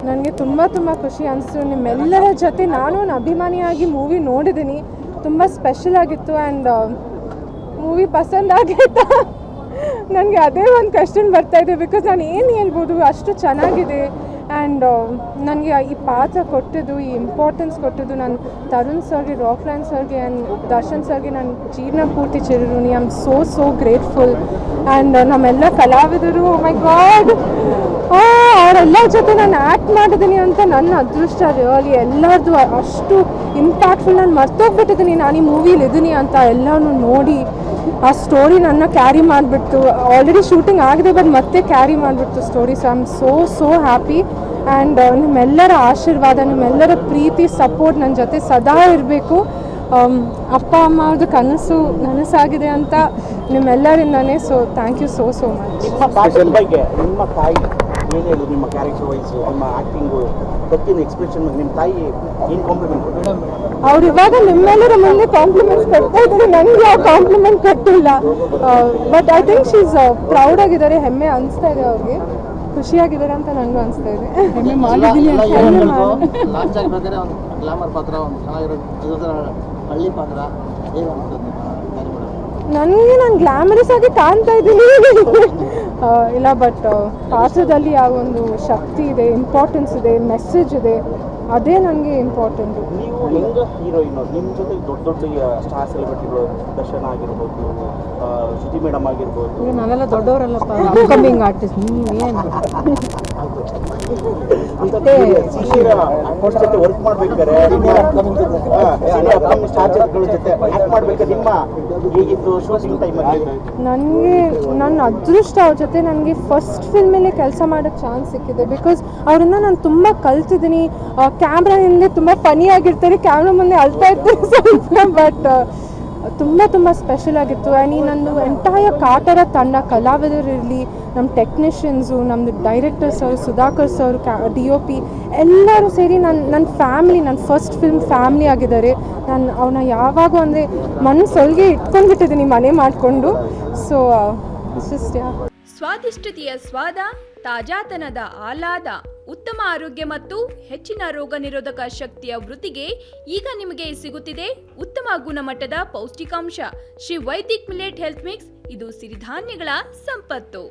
ನನಗೆ ತುಂಬ ಖುಷಿ ಅನಿಸ್ತು. ನಿಮ್ಮೆಲ್ಲರ ಜೊತೆ ನಾನು ಒಂದು ಅಭಿಮಾನಿಯಾಗಿ ಮೂವಿ ನೋಡಿದ್ದೀನಿ. ತುಂಬ ಸ್ಪೆಷಲ್ ಆಗಿತ್ತು ಆ್ಯಂಡ್ ಮೂವಿ ಪಸಂದ್ ಆಗೈತಾ ನನಗೆ ಅದೇ ಒಂದು ಕ್ವೆಶ್ಚನ್ ಬರ್ತಾಯಿದೆ. ಬಿಕಾಸ್ ನಾನು ಏನು ಹೇಳ್ಬೋದು, ಅಷ್ಟು ಚೆನ್ನಾಗಿದೆ. ಆ್ಯಂಡ್ ನನಗೆ ಈ ಪಾತ್ರ ಕೊಟ್ಟಿದ್ದು, ಈ ಇಂಪಾರ್ಟೆನ್ಸ್ ಕೊಟ್ಟಿದ್ದು ನಾನು ತರುಣ್ ಸರ್ಗೆ, ರಾಕ್ಲೈನ್ ಸರ್ಗೆ ಆ್ಯಂಡ್ ದರ್ಶನ್ ಸರ್ಗೆ ನಾನು ಜೀವನ ಪೂರ್ತಿ ಚಿರಋಣಿ. I am so grateful. And ನಮ್ಮೆಲ್ಲ ಕಲಾವಿದರು, ಮೈ ಗಾಡ್, ಅವರೆಲ್ಲ ಜೊತೆ ನಾನು ಆ್ಯಕ್ಟ್ ಮಾಡಿದ್ದೀನಿ ಅಂತ ನನ್ನ ಅದೃಷ್ಟ. ರಿಯಲಿ ಎಲ್ಲರದು ಅಷ್ಟು ಇಂಪ್ಯಾಕ್ಟ್ಫುಲ್. ನಾನು ಮರ್ತೋಗ್ಬಿಟ್ಟಿದ್ದೀನಿ ನಾನು ಈ ಮೂವಿಲಿ ಇದ್ದೀನಿ ಅಂತ. ಎಲ್ಲನೂ ನೋಡಿ ಆ ಸ್ಟೋರಿ ನನ್ನ ಕ್ಯಾರಿ ಮಾಡಿಬಿಡ್ತು. ಆಲ್ರೆಡಿ ಶೂಟಿಂಗ್ ಆಗಿದೆ, ಬಟ್ ಮತ್ತೆ ಕ್ಯಾರಿ ಮಾಡಿಬಿಡ್ತು story. So I am so happy. And ನಿಮ್ಮೆಲ್ಲರ ಆಶೀರ್ವಾದ, ನಿಮ್ಮೆಲ್ಲರ ಪ್ರೀತಿ, ಸಪೋರ್ಟ್ ನನ್ನ ಜೊತೆ ಸದಾ ಇರಬೇಕು. ಅಪ್ಪ ಅಮ್ಮ ಅವ್ರದ್ದು ಕನಸು ನನಸಾಗಿದೆ ಅಂತ ನಿಮ್ಮೆಲ್ಲರಿಂದನೇ. So thank you so much. ನಿಮ್ಮ ತಾಯಿ ಏನು ಹೇಳಿ, ನಿಮ್ಮ ಕ್ಯಾರೆಕ್ಟರ್ ವೈಸ್, ನಿಮ್ಮ ಆ್ಯಕ್ಟಿಂಗು, ಪ್ರತಿಯೊಂದು ಎಕ್ಸ್ಪ್ರೆಷನ್, ನಿಮ್ಮ ತಾಯಿ ಏನು ಕಾಂಪ್ಲಿಮೆಂಟ್ ಕೊಟ್ಟು? ಅವ್ರು ಇವಾಗ ನಿಮ್ಮೆಲ್ಲರ ಮುಂದೆ ಕಾಂಪ್ಲಿಮೆಂಟ್ಸ್ ಕೊಡ್ತಾ ಇದ್ದಾರೆ, ನನಗೆ ಯಾವ ಕಾಂಪ್ಲಿಮೆಂಟ್ ಕೊಟ್ಟಿಲ್ಲ. But I think she's proud ಆಗಿದ್ದಾರೆ, ಹೆಮ್ಮೆ ಅನಿಸ್ತಾ ಇದೆ ಅವ್ರಿಗೆ, ಖುಷಿಯಾಗಿದ್ದಾರೆ ಅಂತ ನನಗೂ ಅನಿಸ್ತಾ ಇದೆ. ನನಗೆ ನಾನು ಗ್ಲಾಮರಸ್ ಆಗಿ ಕಾಣ್ತಾ ಇದ್ದೀನಿ ಇಲ್ಲ, ಬಟ್ ಪಾತ್ರದಲ್ಲಿ ಯಾವ ಒಂದು ಶಕ್ತಿ ಇದೆ, ಇಂಪಾರ್ಟೆನ್ಸ್ ಇದೆ, ಮೆಸೇಜ್ ಇದೆ, ಅದೇ ನನಗೆ ಇಂಪಾರ್ಟೆಂಟು. ನೀವು ಹೆಂಗೆ ಹೀರೋಯಿನ್, ನಿಮ್ಮ ಜೊತೆ ದೊಡ್ಡ ಸ್ಟಾರ್ ಸೆಲೆಬ್ರಿಟಿಗಳು, ದರ್ಶನ್ ಆಗಿರ್ಬೋದು, ಶ್ರುತಿ ಮೇಡಮ್ ಆಗಿರ್ಬೋದು. ನಾವೆಲ್ಲ ದೊಡ್ಡವರಲ್ಲಪ್ಪ, ಅಪ್ಕಮಿಂಗ್ ಆರ್ಟಿಸ್ಟ್. ನೀವೇನು ಜೊತೆ ವರ್ಕ್ ಮಾಡ್ಬೇಕಾದ್ರೆ, ಸ್ಟಾರ್ ಜೊತೆ ಆ್ಯಕ್ಟ್ ಮಾಡ್ಬೇಕಾದ್ರೆ ನಿಮ್ಮ ಹೇಗಿತ್ತು ಶೂಟಿಂಗ್ ಟೈಮಲ್ಲಿ? ನನಗೆ ನನ್ನ ಅದೃಷ್ಟ, ಅವ್ರ ಜೊತೆ ನನಗೆ ಫಸ್ಟ್ ಫಿಲ್ಮಲ್ಲೇ ಕೆಲಸ ಮಾಡೋಕ್ಕೆ ಚಾನ್ಸ್ ಸಿಕ್ಕಿದೆ. ಬಿಕಾಸ್ ಅವರಿಂದ ನಾನು ತುಂಬ ಕಲ್ತಿದ್ದೀನಿ. ಕ್ಯಾಮ್ರಾ ಹಿಂದೆ ತುಂಬ ಫನಿ ಆಗಿರ್ತಾರೆ, ಕ್ಯಾಮ್ರಾ ಮುಂದೆ ಅಳ್ತಾ ಇರ್ತಾರೆ ಸ್ವಲ್ಪ, ಬಟ್ ತುಂಬ ಸ್ಪೆಷಲ್ ಆಗಿತ್ತು. ಆ್ಯಂಡ್ ಈ ನಂದು ಎಂಟೈರ್ ಕಾಟರ ತಂಡ, ಕಲಾವಿದರಿರಲಿ, ನಮ್ಮ ಟೆಕ್ನಿಷಿಯನ್ಸು, ನಮ್ಮದು director sir, Sudhakar sir, DOP ಎಲ್ಲರೂ ಸೇರಿ ನನ್ನ ಫ್ಯಾಮ್ಲಿ, ನನ್ನ ಫಸ್ಟ್ ಫಿಲ್ಮ್ ಫ್ಯಾಮ್ಲಿ ಆಗಿದ್ದಾರೆ. ನಾನು ಅವನ್ನ ಯಾವಾಗೂ ಅಂದರೆ ಮನಸ್ಸೊಳಗೆ ಇಟ್ಕೊಂಡ್ಬಿಟ್ಟಿದ್ದೀನಿ ಮನೆ ಮಾಡಿಕೊಂಡು. ಸೊ ಸ್ವಾದಿಷ್ಟತೆಯ ಸ್ವಾದ, ತಾಜಾತನದ ಆಹ್ಲಾದ, ಉತ್ತಮ ಆರೋಗ್ಯ ಮತ್ತು ಹೆಚ್ಚಿನ ರೋಗ ನಿರೋಧಕ ಶಕ್ತಿಯ ವೃದ್ಧಿಗೆ ಈಗ ನಿಮಗೆ ಸಿಗುತ್ತಿದೆ ಉತ್ತಮ ಗುಣಮಟ್ಟದ ಪೌಷ್ಟಿಕಾಂಶ. Shri Vaidik millet health mix, ಇದು ಸಿರಿಧಾನ್ಯಗಳ ಸಂಪತ್ತು.